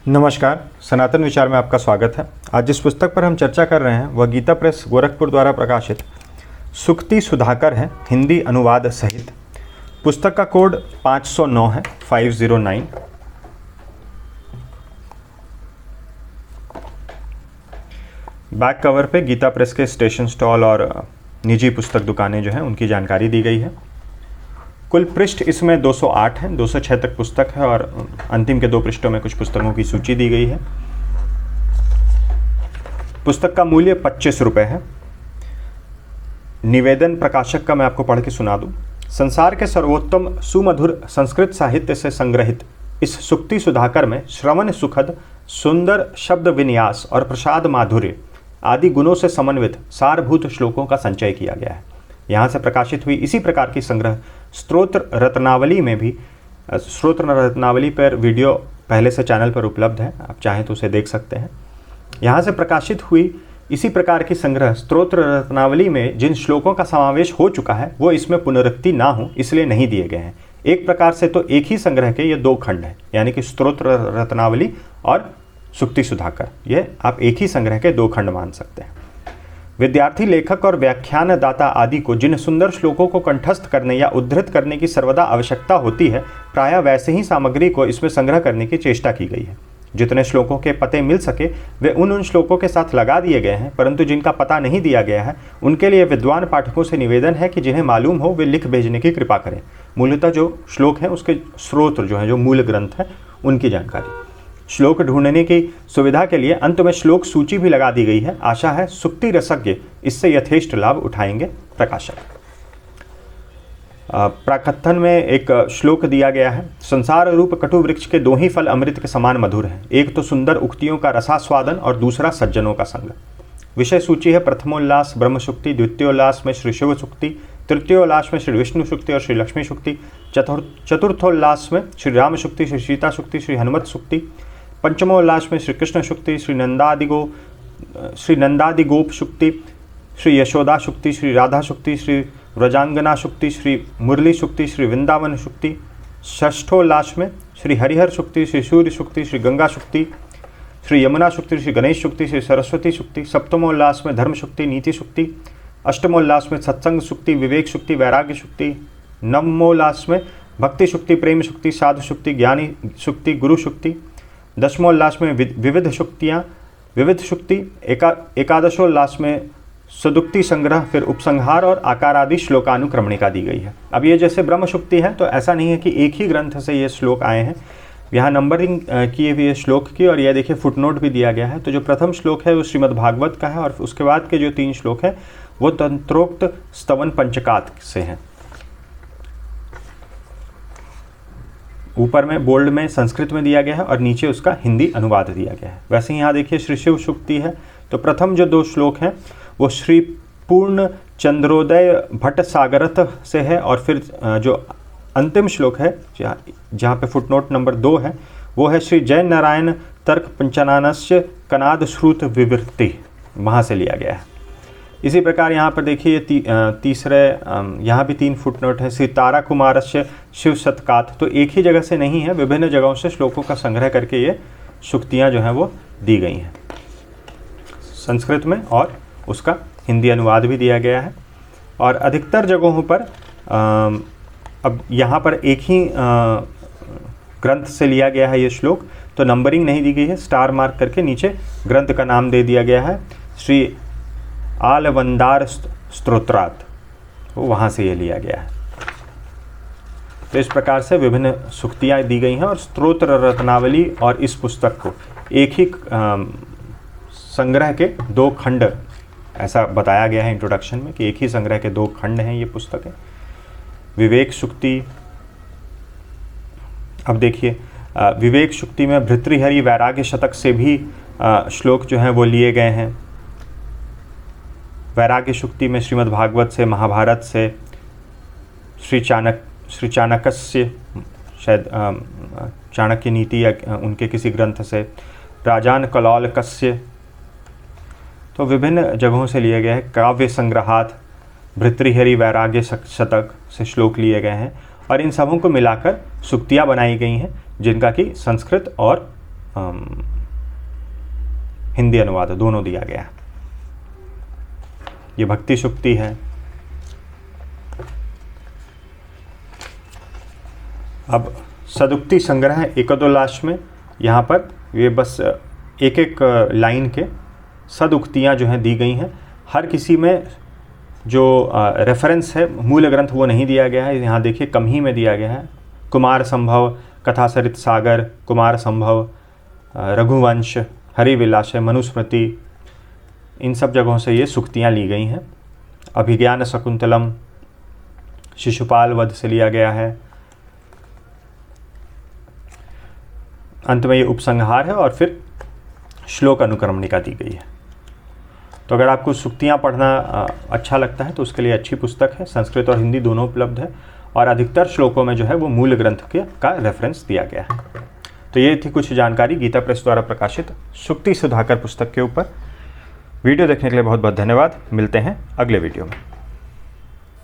नमस्कार, सनातन विचार में आपका स्वागत है। आज जिस पुस्तक पर हम चर्चा कर रहे हैं वह गीता प्रेस गोरखपुर द्वारा प्रकाशित सुक्ति सुधाकर है, हिंदी अनुवाद सहित। पुस्तक का कोड 509 है, 509। बैक कवर पे गीता प्रेस के स्टेशन स्टॉल और निजी पुस्तक दुकानें जो हैं उनकी जानकारी दी गई है। कुल पृष्ठ इसमें 208 हैं, 206 तक पुस्तक है और अंतिम के 2 पृष्ठों में कुछ पुस्तकों की सूची दी गई है। पुस्तक का मूल्य 25 रुपये है। निवेदन प्रकाशक का मैं आपको पढ़ के सुना दूं। संसार के सर्वोत्तम सुमधुर संस्कृत साहित्य से संग्रहित इस सुक्ति सुधाकर में श्रवण सुखद, सुंदर शब्द विन्यास और प्रसाद माधुर्य आदि गुणों से समन्वित सारभूत श्लोकों का संचय किया गया है। यहाँ से प्रकाशित हुई इसी प्रकार की संग्रह स्तोत्र रत्नावली में भी, स्तोत्र रत्नावली पर वीडियो पहले से चैनल पर उपलब्ध है, आप चाहें तो उसे देख सकते हैं। यहाँ से प्रकाशित हुई इसी प्रकार की संग्रह स्तोत्र रत्नावली में जिन श्लोकों का समावेश हो चुका है वो इसमें पुनरुक्ति ना हो इसलिए नहीं दिए गए हैं। एक प्रकार से तो एक ही संग्रह के ये 2 खंड हैं, यानी कि स्तोत्र रत्नावली और सुक्ति सुधाकर, ये आप एक ही संग्रह के 2 खंड मान सकते हैं। विद्यार्थी, लेखक और व्याख्यान दाता आदि को जिन सुंदर श्लोकों को कंठस्थ करने या उद्धृत करने की सर्वदा आवश्यकता होती है, प्रायः वैसे ही सामग्री को इसमें संग्रह करने की चेष्टा की गई है। जितने श्लोकों के पते मिल सके वे उन श्लोकों के साथ लगा दिए गए हैं, परंतु जिनका पता नहीं दिया गया है उनके लिए विद्वान पाठकों से निवेदन है कि जिन्हें मालूम हो वे लिख भेजने की कृपा करें। मूलतः जो श्लोक हैं उसके स्रोत जो हैं, जो मूल ग्रंथ है, उनकी जानकारी। श्लोक ढूंढने की सुविधा के लिए अंत में श्लोक सूची भी लगा दी गई है। आशा है सुक्ति रसज्ञ इससे यथेष्ट लाभ उठाएंगे। प्रकाशक प्राकथन में एक श्लोक दिया गया है। संसार रूप कटु वृक्ष के 2 ही फल अमृत के समान मधुर हैं, एक तो सुंदर उक्तियों का रसास्वादन और दूसरा सज्जनों का संग। विषय सूची है। प्रथमोल्लास ब्रह्म शुक्ति, द्वितीयोल्लास में श्री शिव शुक्ति, तृतीयोल्लास में श्री विष्णु शुक्ति और श्री लक्ष्मी शुक्ति, चतुर्थोल्लास में श्री राम शुक्ति, श्री सीता शुक्ति, श्री हनुमत शुक्ति, पंचमोल्लास में श्री कृष्ण शुक्ति, श्री नंदादिगोप शुक्ति, श्री यशोदा शुक्ति, श्री राधा शुक्ति, श्री व्रजांगना शुक्ति, श्री मुरली शुक्ति, श्री वृंदावन शुक्ति। षष्ठोल्लास में श्री हरिहर शुक्ति, श्री सूर्य शुक्ति, श्री गंगा शुक्ति, श्री यमुना शुक्ति, श्री गणेश शुक्ति, श्री सरस्वती शुक्ति। सप्तमोल्लास में धर्म शुक्ति, नीति शुक्ति। अष्टमोल्लास में सत्संग शुक्ति, विवेक शुक्ति, वैराग्य शुक्ति। नवमोल्लास में भक्ति शुक्ति, प्रेम शुक्ति, साधु शुक्ति, ज्ञानी शुक्ति, गुरु शुक्ति। दशमोल्लास में विविध शुक्तियाँ, विविध शुक्ति। एकादशोल्लास में सदुक्ति संग्रह, फिर उपसंहार और आकार आदि श्लोकानुक्रमणिका दी गई है। अब ये जैसे ब्रह्म शुक्ति है तो ऐसा नहीं है कि एक ही ग्रंथ से ये श्लोक आए हैं, यहाँ नंबरिंग किए हुए श्लोक की, और यह देखिए फुटनोट भी दिया गया है। तो जो प्रथम श्लोक है वो श्रीमद् भागवत का है और उसके बाद के जो 3 श्लोक हैं वो तंत्रोक्त स्तवन पंचकात से हैं। ऊपर में बोल्ड में संस्कृत में दिया गया है और नीचे उसका हिंदी अनुवाद दिया गया है। वैसे ही यहाँ देखिए श्री शिव शुक्ति है। तो प्रथम जो 2 श्लोक हैं वो श्री पूर्ण चंद्रोदय भट्ट सागरथ से है, और फिर जो अंतिम श्लोक है जहाँ पे फुटनोट नंबर 2 है वो है श्री जय नारायण तर्क पंचनानस्य कनाद श्रुत विवृत्ति, वहाँ से लिया गया है। इसी प्रकार यहाँ पर देखिए तीसरे यहाँ भी 3 फुटनोट है। श्री तारा कुमारस्य शिव शतकात, तो एक ही जगह से नहीं है, विभिन्न जगहों से श्लोकों का संग्रह करके ये शुक्तियाँ जो हैं वो दी गई हैं संस्कृत में, और उसका हिंदी अनुवाद भी दिया गया है। और अधिकतर जगहों पर अब यहाँ पर एक ही ग्रंथ से लिया गया है ये श्लोक, तो नंबरिंग नहीं दी गई है, स्टार मार्क करके नीचे ग्रंथ का नाम दे दिया गया है, श्री आलवंदार स्तोत्रात, तो वहाँ से ये लिया गया है। तो इस प्रकार से विभिन्न सुक्तियाँ दी गई हैं और स्तोत्र रत्नावली और इस पुस्तक को एक ही संग्रह के 2 खंड, ऐसा बताया गया है इंट्रोडक्शन में कि एक ही संग्रह के 2 खंड हैं ये पुस्तकें। विवेक शुक्ति, अब देखिए विवेक शुक्ति में भृतृहरि वैराग्य शतक से भी श्लोक जो हैं वो लिए गए हैं। वैराग्य शुक्ति में श्रीमद् भागवत से, महाभारत से, श्री चाणक्य शायद चाणक्य नीति या उनके किसी ग्रंथ से, राजान कलौलकस्य, तो विभिन्न जगहों से लिए गए हैं। काव्य संग्रहात भृतृहरि वैराग्य शतक से श्लोक लिए गए हैं और इन सबों को मिलाकर सुक्तियाँ बनाई गई हैं जिनका कि संस्कृत और हिंदी अनुवाद दोनों दिया गया है। ये भक्ति सूक्ति है। अब सदुक्ति संग्रह एक दो लास्ट में यहाँ पर ये बस एक एक लाइन के सदुक्तियाँ जो हैं दी गई हैं। हर किसी में जो रेफरेंस है मूल ग्रंथ वो नहीं दिया गया है। यहाँ देखिए कम ही में दिया गया है। कुमार संभव, कथासरित सागर, कुमार संभव, रघुवंश, हरिविलास, मनुस्मृति, इन सब जगहों से ये सूक्तियाँ ली गई हैं। अभिज्ञान शकुंतलम शिशुपाल वध से लिया गया है। अंत में ये उपसंहार है और फिर श्लोक अनुक्रमणिका दी गई है। तो अगर आपको सूक्तियाँ पढ़ना अच्छा लगता है तो उसके लिए अच्छी पुस्तक है। संस्कृत और हिंदी दोनों उपलब्ध है और अधिकतर श्लोकों में जो है वो मूल ग्रंथ का रेफरेंस दिया गया है। तो ये थी कुछ जानकारी गीता प्रेस द्वारा प्रकाशित सूक्ति सुधाकर पुस्तक के ऊपर। वीडियो देखने के लिए बहुत बहुत धन्यवाद। मिलते हैं अगले वीडियो में।